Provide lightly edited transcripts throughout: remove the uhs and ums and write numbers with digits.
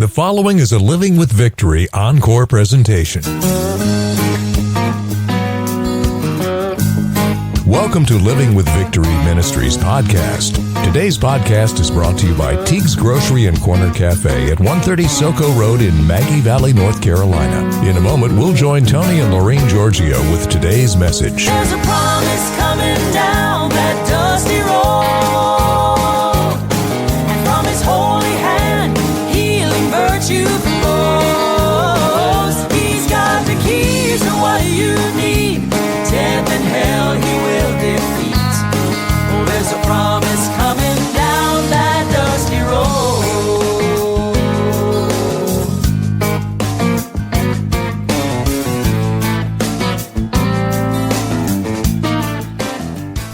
The following is a Living with Victory encore presentation. Welcome to Living with Victory Ministries podcast. Today's podcast is brought to you by Teague's Grocery and Corner Cafe at 130 Soco Road in Maggie Valley, North Carolina. In a moment, we'll join Tony and Lorraine Giorgio with today's message. There's a promise coming down that dusty road, and from His holy hand, healing virtue flows. He's got the keys to what you need. Death and hell He will defeat. Oh, there's a promise coming down that dusty road.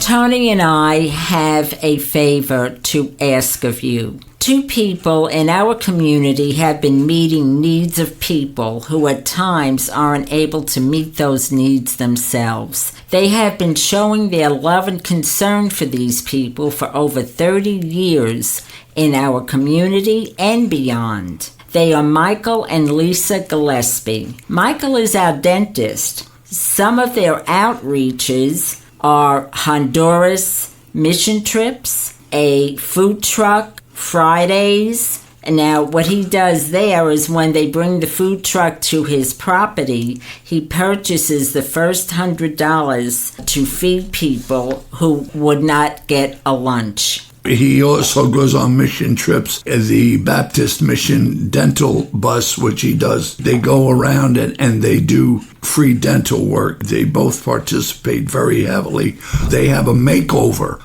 Tony and I have a favor to ask of you. 2 people in our community have been meeting needs of people who at times aren't able to meet those needs themselves. They have been showing their love and concern for these people for over 30 years in our community and beyond. They are Michael and Lisa Gillespie. Michael is our dentist. Some of their outreaches are Honduras mission trips, a food truck, Fridays. And now what he does there is when they bring the food truck to his property, he purchases the first $100 to feed people who would not get a lunch. He also goes on mission trips. The Baptist Mission dental bus, which he does, they go around and they do free dental work. They both participate very heavily. They have a makeover,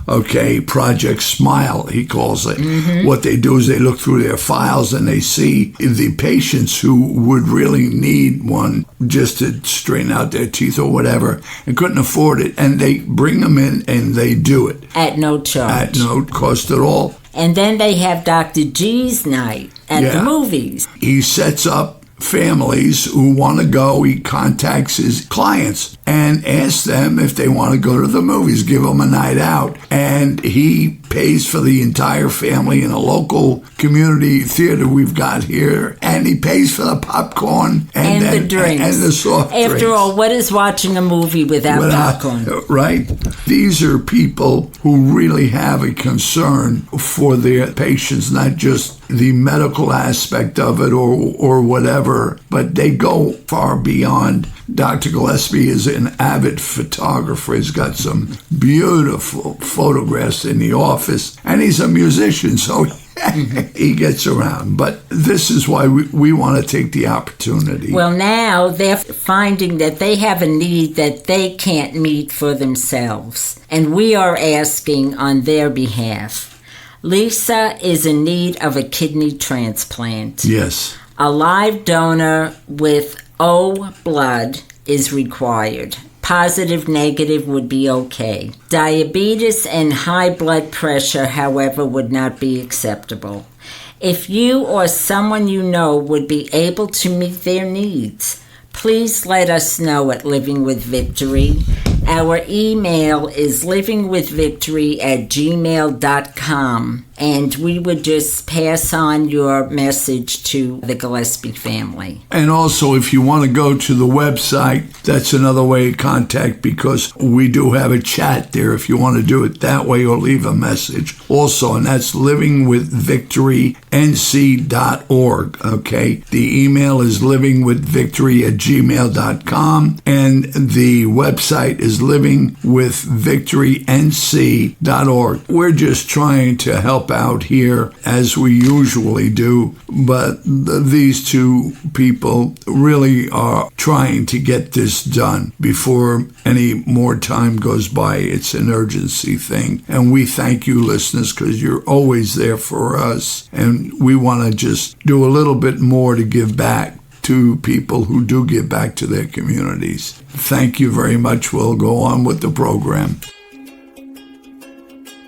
Project Smile, he calls it. Mm-hmm. What they do is they look through their files and they see the patients who would really need one just to straighten out their teeth or whatever and couldn't afford it. And they bring them in and they do it. At no charge. At no cost at all. And then they have Dr. G's night at the movies. He sets up families who want to go. He contacts his clients and asks them if they want to go to the movies, give them a night out. And he pays for the entire family in a local community theater we've got here. And he pays for the popcorn and the drinks. And the soft drinks. After all, what is watching a movie without popcorn? Right? These are people who really have a concern for their patients, not just the medical aspect of it or whatever, but they go far beyond. Dr. Gillespie is an avid photographer. He's got some beautiful photographs in the office, and he's a musician, so he gets around. But this is why we want to take the opportunity. Well, now they're finding that they have a need that they can't meet for themselves, and we are asking on their behalf. Lisa is in need of a kidney transplant. Yes. A live donor with O blood is required. Positive, negative would be okay. Diabetes and high blood pressure, however, would not be acceptable. If you or someone you know would be able to meet their needs, please let us know at Living with Victory. Our email is livingwithvictory@gmail.com, and we would just pass on your message to the Gillespie family. And also, if you want to go to the website, that's another way to contact, because we do have a chat there if you want to do it that way or leave a message also, and that's livingwithvictorync.org, The email is livingwithvictory@gmail.com, and the website is livingwithvictorync.org. We're just trying to help out here as we usually do, but these 2 people really are trying to get this done before any more time goes by. It's an urgency thing, and we thank you, listeners, because you're always there for us, and we want to just do a little bit more to give back to people who do give back to their communities. Thank you very much. We'll go on with the program.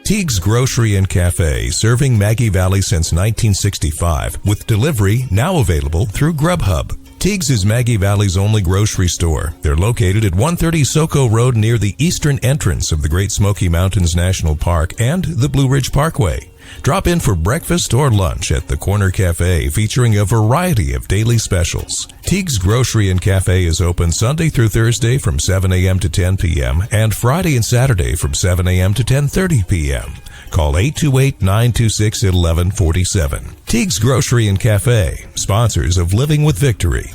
Teague's Grocery and Cafe, serving Maggie Valley since 1965, with delivery now available through Grubhub. Teague's is Maggie Valley's only grocery store. They're located at 130 Soco Road near the eastern entrance of the Great Smoky Mountains National Park and the Blue Ridge Parkway. Drop in for breakfast or lunch at the Corner Cafe, featuring a variety of daily specials. Teague's Grocery and Cafe is open Sunday through Thursday from 7 a.m. to 10 p.m. and Friday and Saturday from 7 a.m. to 10:30 p.m. Call 828-926-1147. Teague's Grocery and Cafe, sponsors of Living with Victory.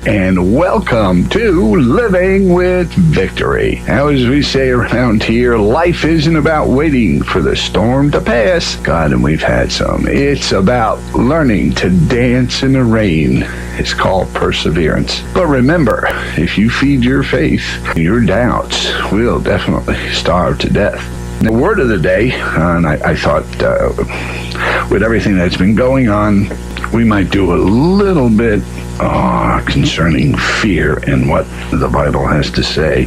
And welcome to Living with Victory. Now, as we say around here, life isn't about waiting for the storm to pass. God, and we've had some. It's about learning to dance in the rain. It's called perseverance. But remember, if you feed your faith, your doubts will definitely starve to death. The word of the day, and I thought with everything that's been going on, we might do a little bit concerning fear and what the Bible has to say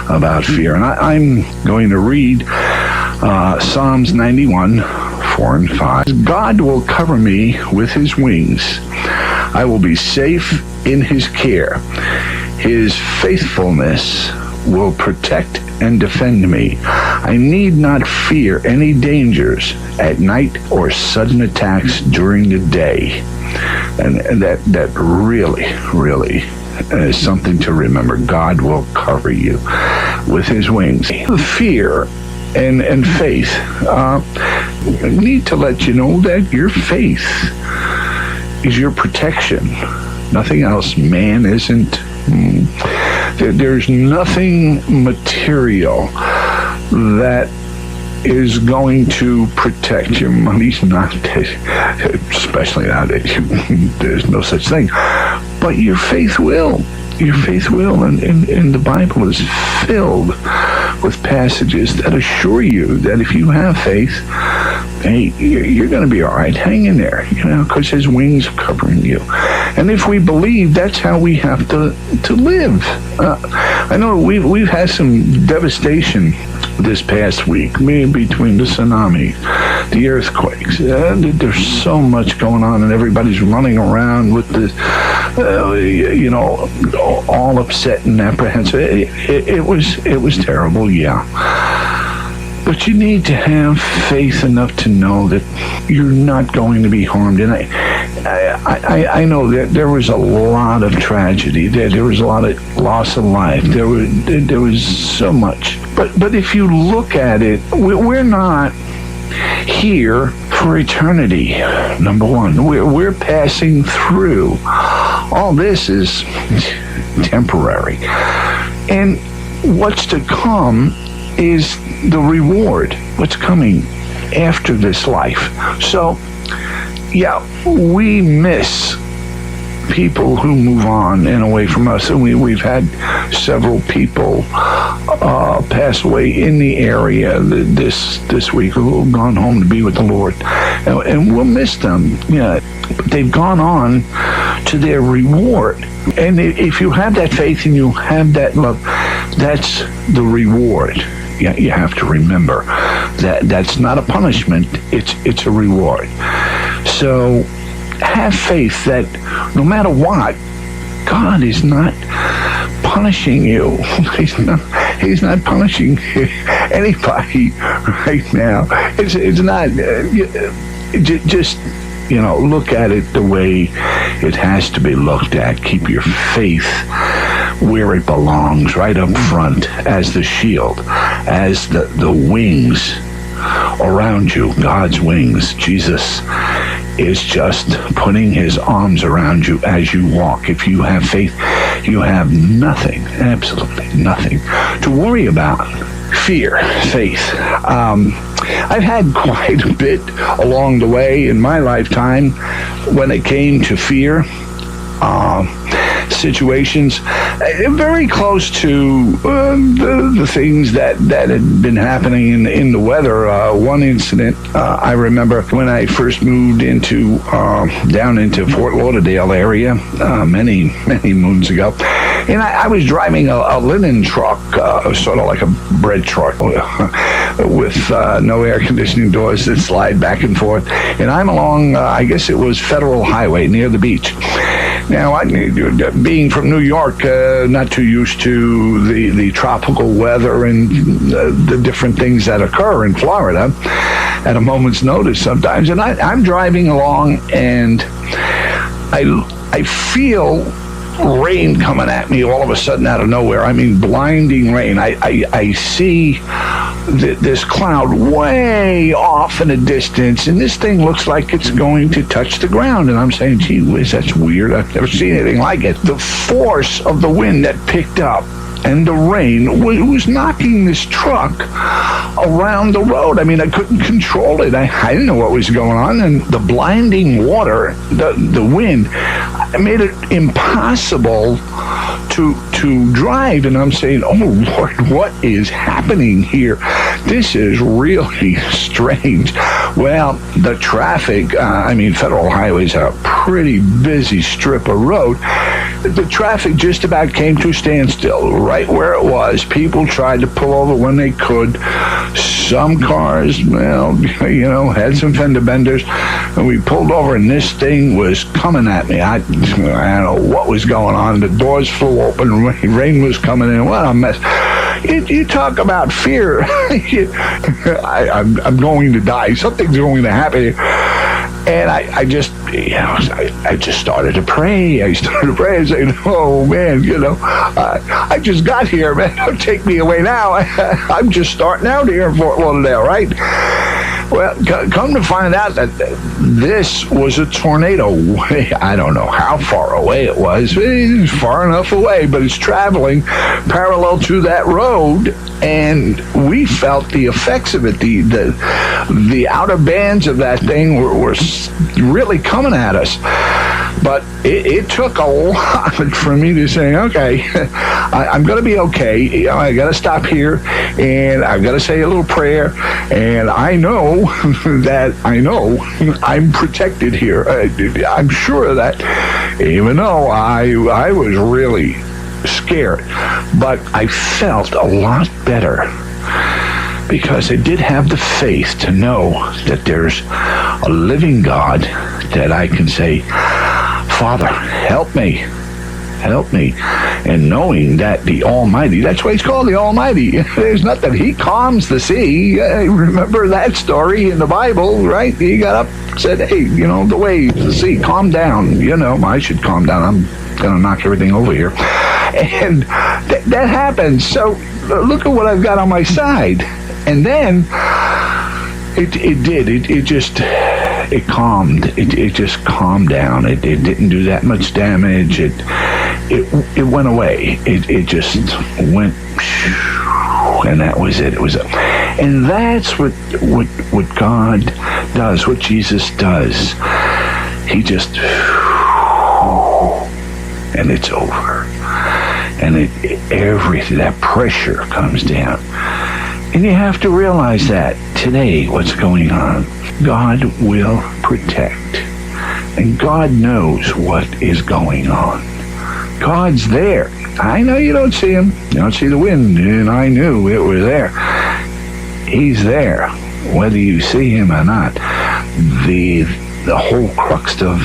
about fear. And I'm going to read Psalms 91, 4 and 5. God will cover me with his wings. I will be safe in his care. His faithfulness will protect and defend me. I need not fear any dangers at night or sudden attacks during the day. And that really is something to remember. God will cover you with his wings. Fear and faith need to let you know that your faith is your protection. Nothing else. Man isn't. There's nothing material that is going to protect your money's not, especially nowadays. There's no such thing. But your faith will. Your faith will. And the Bible is filled with passages that assure you that if you have faith, hey, you're going to be all right. Hang in there, because his wings are covering you. And if we believe, that's how we have to live. I know we've had some devastation this past week, between the tsunami, the earthquakes. There's so much going on, and everybody's running around with this, all upset and apprehensive. It was terrible, yeah. But you need to have faith enough to know that you're not going to be harmed. And I know that there was a lot of tragedy. There was a lot of loss of life. There was so much. But if you look at it, we're not here for eternity. Number one, we're passing through. All this is temporary. And what's to come is the reward, what's coming after this life. So, yeah, we miss people who move on and away from us. And we've had several people pass away in the area this week who have gone home to be with the Lord. And we'll miss them. Yeah, but they've gone on to their reward. And if you have that faith and you have that love, that's the reward. Yeah, you have to remember that that's not a punishment, it's a reward. So have faith that no matter what, God is not punishing you. He's not punishing anybody right now. It's not just look at it the way it has to be looked at. Keep your faith where it belongs, right up front, as the shield, as the wings around you, God's wings. Jesus is just putting his arms around you as you walk. If you have faith, you have nothing, absolutely nothing to worry about. Fear, faith. I've had quite a bit along the way in my lifetime when it came to fear. Situations very close to the things that had been happening in the weather. One incident I remember when I first moved down into Fort Lauderdale area many moons ago, and I was driving a linen truck, sort of like a bread truck with no air conditioning doors that slide back and forth, and I'm along I guess it was Federal Highway near the beach. Now, being being from New York, not too used to the tropical weather and the different things that occur in Florida at a moment's notice sometimes. And I'm driving along, and I feel rain coming at me all of a sudden out of nowhere. I mean, blinding rain. I see this cloud way off in the distance, and this thing looks like it's going to touch the ground. And I'm saying, gee whiz, that's weird. I've never seen anything like it. The force of the wind that picked up and the rain was knocking this truck around the road. I mean, I couldn't control it. I didn't know what was going on. And the blinding water, the wind, made it impossible to drive. And I'm saying, oh, Lord, what is happening here? This is really strange. Well, the traffic, Federal Highway is a pretty busy strip of road. The traffic just about came to a standstill right where it was. People tried to pull over when they could. Some cars, had some fender benders, and we pulled over, and this thing was coming at me. I don't know what was going on. The doors flew open, rain was coming in. What a mess. You talk about fear. I'm going to die. Something's going to happen. And I just started to pray. I saying, oh, man, I just got here, man. Don't take me away now. I'm just starting out here in Fort Lauderdale, right? Well, come to find out that this was a tornado. I don't know how far away it was. Far enough away, but it's traveling parallel to that road, and we felt the effects of it. The outer bands of that thing were really coming at us. But it took a lot for me to say, okay, I'm going to be okay. I got to stop here, and I've got to say a little prayer, and I know that I'm protected here. I'm sure of that, even though I was really scared. But I felt a lot better because I did have the faith to know that there's a living God that I can say, Father, help me. And knowing that the Almighty, that's why he's called the Almighty. There's nothing. He calms the sea. Remember that story in the Bible, right? He got up and said, hey, the waves, the sea, calm down. I should calm down. I'm going to knock everything over here. And that happens. So look at what I've got on my side. And then it calmed. It just calmed down. It didn't do that much damage. It went away. It just went, and that was it. And that's what God does. What Jesus does. He just, and it's over. And everything, that pressure comes down. And you have to realize that today, what's going on, God will protect. And God knows what is going on. God's there. I know you don't see him. You don't see the wind, and I knew it was there. He's there, whether you see him or not. The whole crux of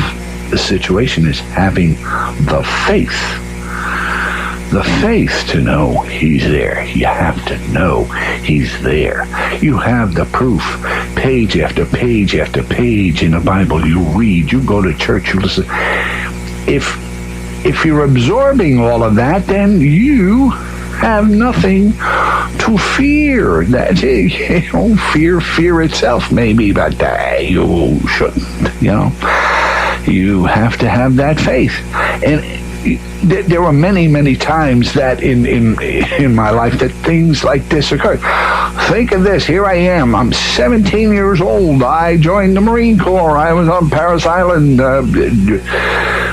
the situation is having the faith. The faith to know he's there. You have to know he's there. You have the proof. Page after page after page in the Bible you read. You go to church, you listen. If you're absorbing all of that, then you have nothing to fear. That's it. Fear itself maybe, but you shouldn't, You have to have that faith. And there were many times that in my life that things like this occurred. Think of this. Here I am. I'm 17 years old. I joined the Marine Corps. I was on Parris Island.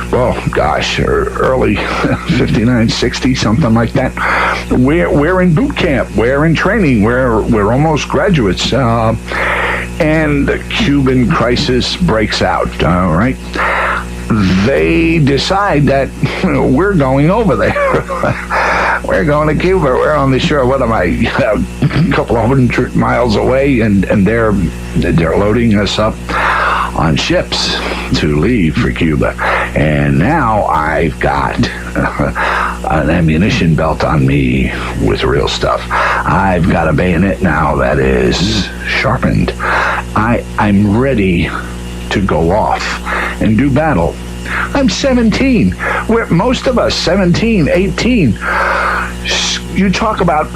Early 59, 60, something like that. We're in boot camp. We're in training. We're almost graduates. And the Cuban crisis breaks out. All right. They decide that we're going over there. We're going to Cuba. We're on the shore. What am I? A couple of 100 miles away, and they're loading us up on ships. to leave for Cuba. And now I've got an ammunition belt on me with real stuff. I've got a bayonet now that is sharpened. I'm ready to go off and do battle. I'm 17. We're, most of us, 17, 18. You talk about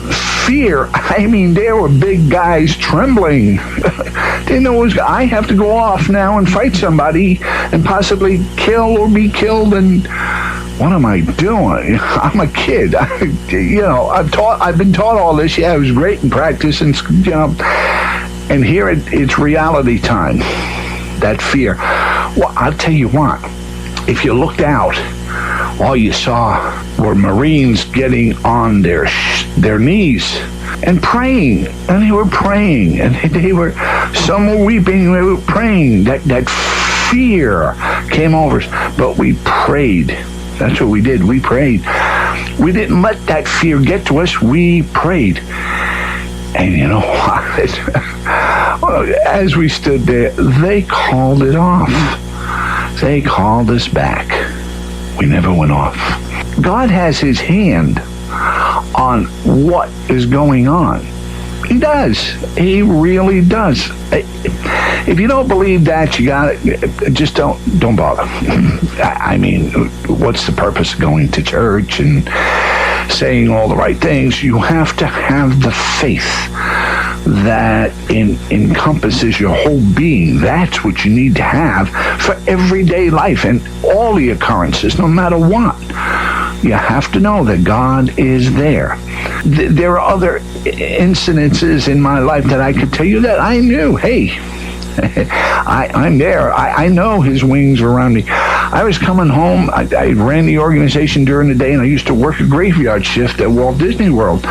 fear. I mean, there were big guys trembling. They know I have to go off now and fight somebody and possibly kill or be killed. And what am I doing? I'm a kid. I've been taught all this. Yeah, it was great in practice, and and here it's reality time. That fear. Well, I'll tell you what. If you looked out, all you saw were Marines getting on their knees and praying. And they were praying. And some were weeping. They were praying. That fear came over us. But we prayed. That's what we did. We prayed. We didn't let that fear get to us. We prayed. And you know what? As we stood there, they called it off. They called us back. We never went off. God has his hand on what is going on. He does. He really does. If you don't believe that, you got it. Just don't bother. I mean, what's the purpose of going to church and saying all the right things? You have to have the faith that encompasses your whole being. That's what you need to have for everyday life and all the occurrences, no matter what. You have to know that God is there. There are other incidences in my life that I could tell you that I knew. Hey, I'm there. I know his wings are around me. I was coming home. I ran the organization during the day, and I used to work a graveyard shift at Walt Disney World.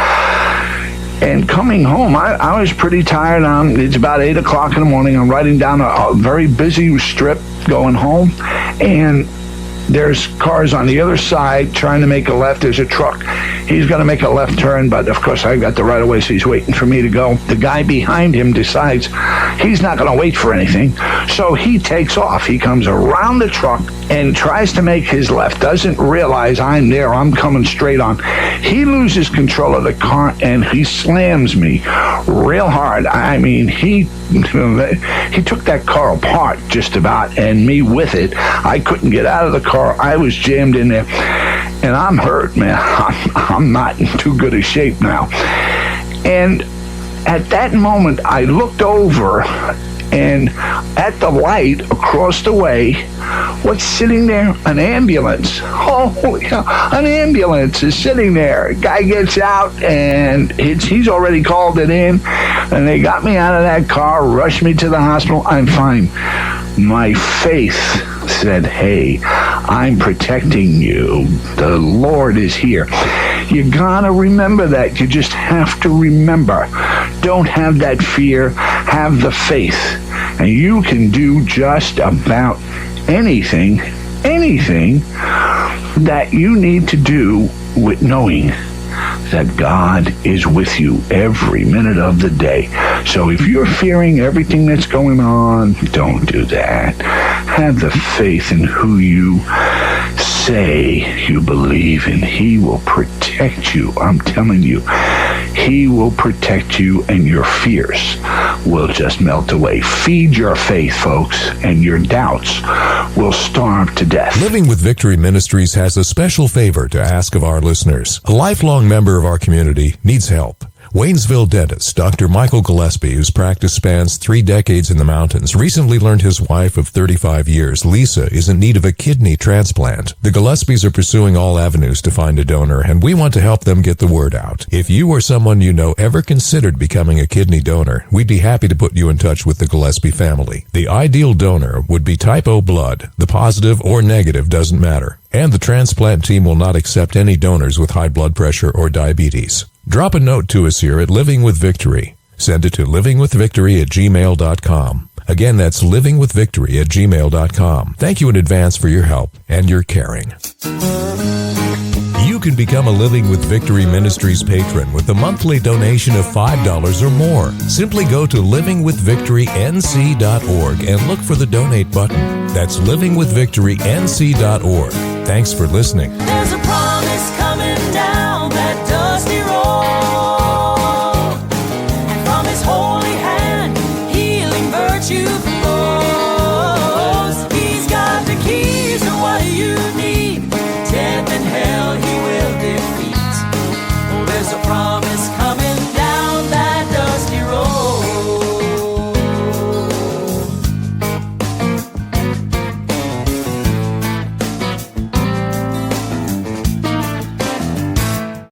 And coming home, I was pretty tired. It's about 8 o'clock in the morning. I'm riding down a very busy strip going home. And there's cars on the other side trying to make a left. There's a truck. He's going to make a left turn, but of course I got the right of way, so he's waiting for me to go. The guy behind him decides he's not going to wait for anything, so he takes off. He comes around the truck and tries to make his left, doesn't realize I'm there. I'm coming straight on. He loses control of the car, and he slams me real hard. I mean, he took that car apart just about, and me with it. I couldn't get out of the car. I was jammed in there, and I'm hurt, man. I'm not in too good a shape now. And at that moment, I looked over, and at the light across the way, what's sitting there? An ambulance. Holy hell, an ambulance is sitting there. Guy gets out, and he's already called it in, and they got me out of that car, rushed me to the hospital. I'm fine. My faith said, hey, I'm protecting you. The Lord is here. You gotta remember that. You just have to remember. Don't have that fear. Have the faith. And you can do just about anything that you need to do with knowing that God is with you every minute of the day. So if you're fearing everything that's going on, don't do that. Have the faith in who you say you believe in. He will protect you. I'm telling you, he will protect you, and your fears will just melt away. Feed your faith, folks, and your doubts will starve to death. Living with Victory Ministries has a special favor to ask of our listeners. A lifelong member of our community needs help. Waynesville dentist Dr. Michael Gillespie, whose practice spans 3 decades in the mountains, recently learned his wife of 35 years, Lisa, is in need of a kidney transplant. The Gillespies are pursuing all avenues to find a donor, and we want to help them get the word out. If you or someone you know ever considered becoming a kidney donor, we'd be happy to put you in touch with the Gillespie family. The ideal donor would be type O blood. The positive or negative doesn't matter. And the transplant team will not accept any donors with high blood pressure or diabetes. Drop a note to us here at Living with Victory. Send it to livingwithvictory@gmail.com. Again, that's livingwithvictory@gmail.com. Thank you in advance for your help and your caring. You You can become a Living with Victory Ministries patron with a monthly donation of $5 or more. Simply go to livingwithvictorync.org and look for the donate button. That's livingwithvictorync.org. Thanks for listening. There's a promise coming down that dusty road, and from his holy hand, healing virtue flows.